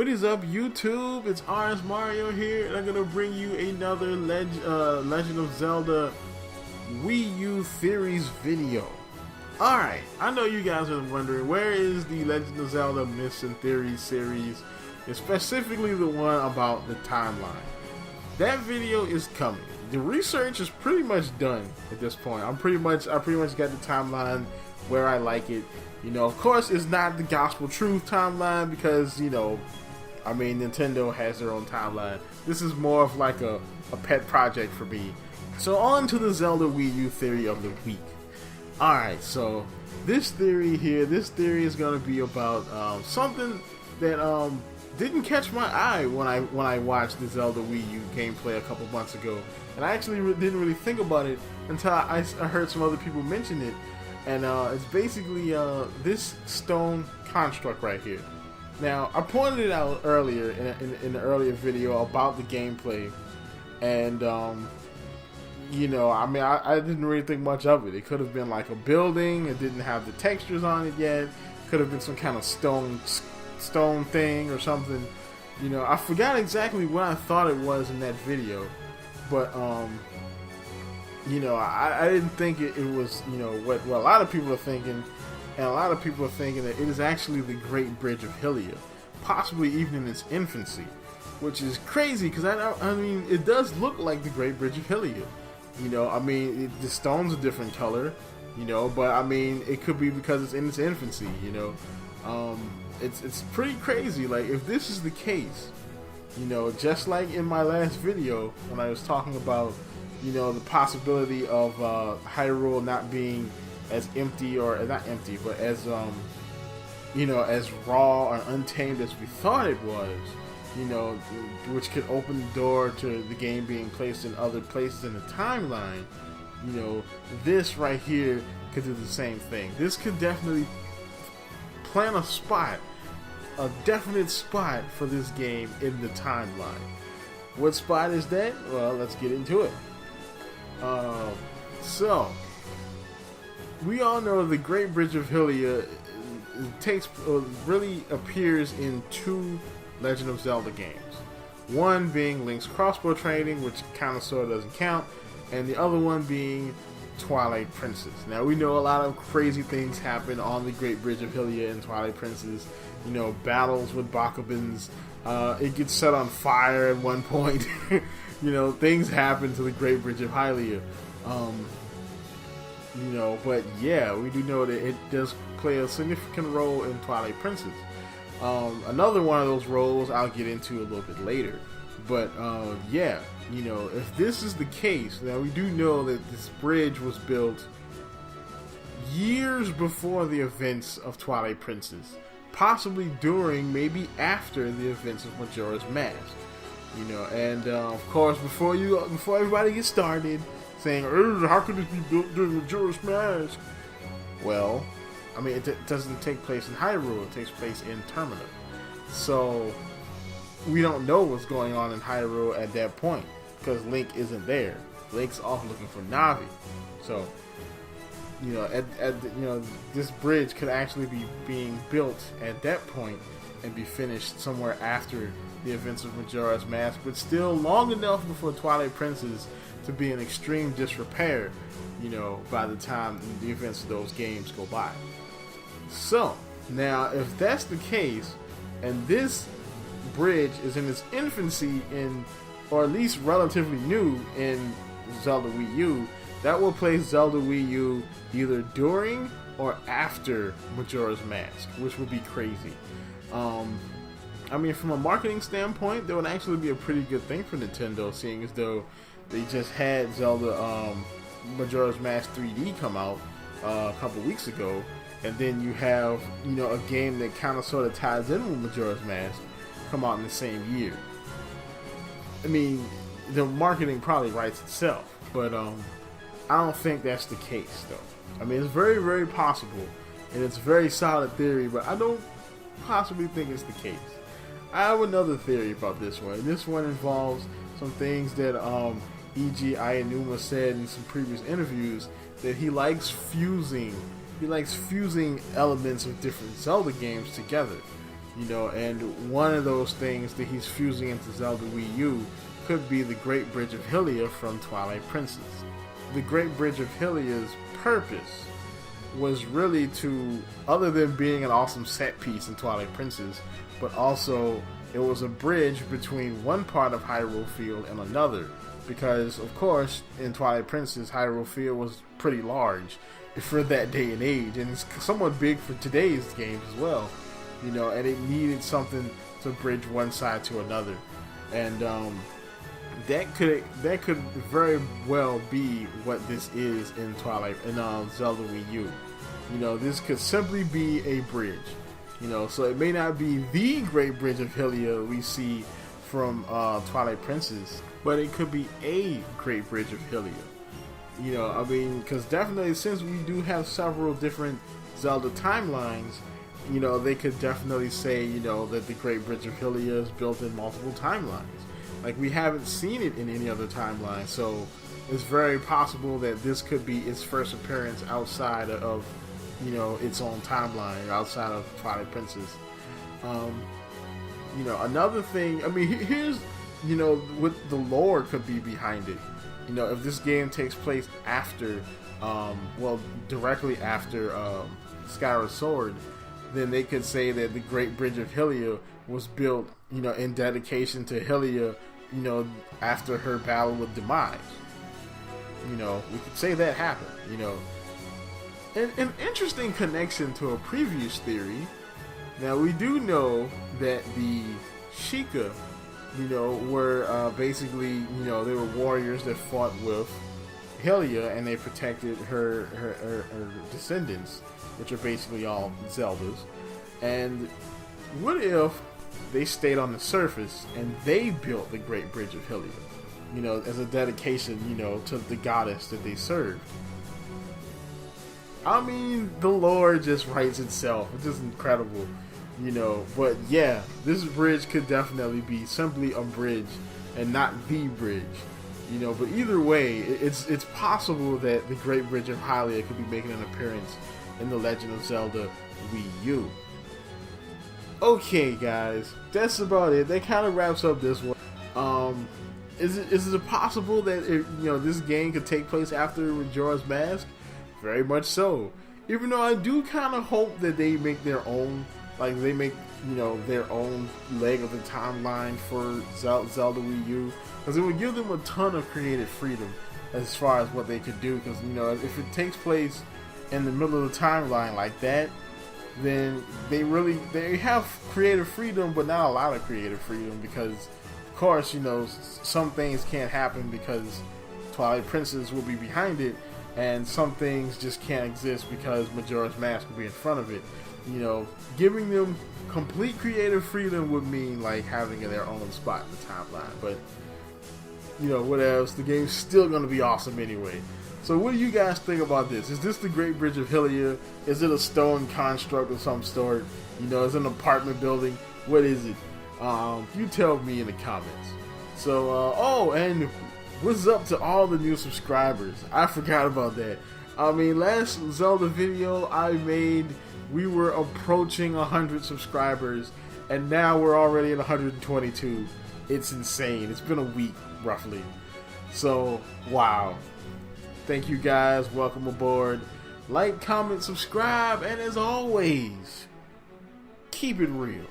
What is up, YouTube? It's RSMario here, and I'm gonna bring you another Legend of Zelda Wii U theories video. Alright, I know you guys are wondering, where is the Legend of Zelda Myths and Theories series, and specifically the one about the timeline? That video is coming. The research is pretty much done at this point. I pretty much got the timeline where I like it. You know, of course, it's not the gospel truth timeline because, you know, I mean, Nintendo has their own timeline. This is more of like a pet project for me. So on to the Zelda Wii U theory of the week. Alright, so this theory is going to be about something that didn't catch my eye when I watched the Zelda Wii U gameplay a couple months ago. And I actually didn't really think about it until I heard some other people mention it. And it's basically this stone construct right here. Now, I pointed it out earlier in the earlier video about the gameplay, and you know, I mean, I didn't really think much of it. It could have been like a building. It didn't have the textures on it yet. Could have been some kind of stone thing or something. You know, I forgot exactly what I thought it was in that video, but you know, I didn't think it was, you know, what a lot of people are thinking, and a lot of people are thinking that it is actually the Great Bridge of Hylia, possibly even in its infancy, which is crazy because I mean, it does look like the Great Bridge of Hylia. You know, I mean, the stone's a different color, you know, but I mean, it could be because it's in its infancy, you know. It's pretty crazy. Like, if this is the case, you know, just like in my last video when I was talking about, you know, the possibility of Hyrule not being as empty, or not empty, but as you know, as raw or untamed as we thought it was, you know, which could open the door to the game being placed in other places in the timeline. You know, this right here could do the same thing. This could definitely plant a definite spot for this game in the timeline. What spot is that? Well, let's get into it. So we all know the Great Bridge of Hylia really appears in two Legend of Zelda games. One being Link's crossbow training, which kind of sort of doesn't count, and the other one being Twilight Princess. Now, we know a lot of crazy things happen on the Great Bridge of Hylia and Twilight Princess. You know, battles with Bakubans. It gets set on fire at one point. You know, things happen to the Great Bridge of Hylia. You know, but yeah, we do know that it does play a significant role in Twilight Princess. Another one of those roles I'll get into a little bit later. But yeah, you know, if this is the case, now we do know that this bridge was built years before the events of Twilight Princess, possibly during, maybe after the events of Majora's Mask. You know, and of course, before everybody gets started saying, how could this be built during Majora's Mask? Well, I mean, it doesn't take place in Hyrule, it takes place in Termina. So, we don't know what's going on in Hyrule at that point, because Link isn't there. Link's off looking for Navi. So, you know, you know, this bridge could actually be being built at that point and be finished somewhere after the events of Majora's Mask, but still long enough before Twilight Princess to be in extreme disrepair, you know, by the time the events of those games go by. So, now, if that's the case, and this bridge is in its infancy or at least relatively new in Zelda Wii U, that will place Zelda Wii U either during or after Majora's Mask, which would be crazy. I mean, from a marketing standpoint, that would actually be a pretty good thing for Nintendo, seeing as though they just had Zelda Majora's Mask 3D come out a couple weeks ago, and then you have, you know, a game that kind of sort of ties in with Majora's Mask come out in the same year. I mean, the marketing probably writes itself, but I don't think that's the case, though. I mean, it's very, very possible, and it's a very solid theory, but I don't possibly think it's the case. I have another theory about this one. This one involves some things that E.G. Ayanuma said in some previous interviews, that he likes fusing elements of different Zelda games together. You know, and one of those things that he's fusing into Zelda Wii U could be the Great Bridge of Hylia from Twilight Princess. The Great Bridge of Hylia's purpose was really to, other than being an awesome set piece in Twilight Princess, but also it was a bridge between one part of Hyrule Field and another. Because, of course, in Twilight Princess, Hyrule Field was pretty large for that day and age, and it's somewhat big for today's games as well. You know, and it needed something to bridge one side to another, and that could very well be what this is in Zelda Wii U. You know, this could simply be a bridge. You know, so it may not be the Great Bridge of Hylia we see from Twilight Princess, but it could be a Great Bridge of Hylia. You know, I mean, because definitely since we do have several different Zelda timelines, you know, they could definitely say, you know, that the Great Bridge of Hylia is built in multiple timelines. Like, we haven't seen it in any other timeline, so it's very possible that this could be its first appearance outside of, you know, its own timeline, outside of Twilight Princess. You know, another thing, I mean, here's, you know, what the lore could be behind it. You know, if this game takes place after, well, directly after Skyward Sword, then they could say that the Great Bridge of Hylia was built, you know, in dedication to Hylia, you know, after her battle with Demise. You know, we could say that happened, you know. An interesting connection to a previous theory. Now, we do know that the Sheikah, you know, were basically, you know, they were warriors that fought with Hylia, and they protected her descendants, which are basically all Zeldas. And what if they stayed on the surface and they built the Great Bridge of Hylia, you know, as a dedication, you know, to the goddess that they served? I mean, the lore just writes itself. It's just incredible, you know. But yeah, this bridge could definitely be simply a bridge and not the bridge, you know. But either way, it's possible that the Great Bridge of Hylia could be making an appearance in The Legend of Zelda Wii U. Okay, guys, that's about it. That kind of wraps up this one. Is it possible that you know, this game could take place after Majora's Mask? Very much so. Even though I do kind of hope that they make their own, like they make, you know, their own leg of the timeline for Zelda Wii U, because it would give them a ton of creative freedom as far as what they could do. Because, you know, if it takes place in the middle of the timeline like that, then they have creative freedom, but not a lot of creative freedom, because of course, you know, some things can't happen because Twilight Princess will be behind it, and some things just can't exist because Majora's Mask will be in front of it. You know, giving them complete creative freedom would mean like having their own spot in the timeline, but you know, what else? The game's still gonna be awesome anyway. So what do you guys think about this? Is this the Great Bridge of Hylia? Is it a stone construct of some sort? You know, is it an apartment building? What is it? You tell me in the comments. So, oh, and what's up to all the new subscribers? I forgot about that. I mean, last Zelda video I made, we were approaching 100 subscribers, and now we're already at 122. It's insane. It's been a week, roughly. So, wow. Thank you guys. Welcome aboard. Like, comment, subscribe, and as always, keep it real.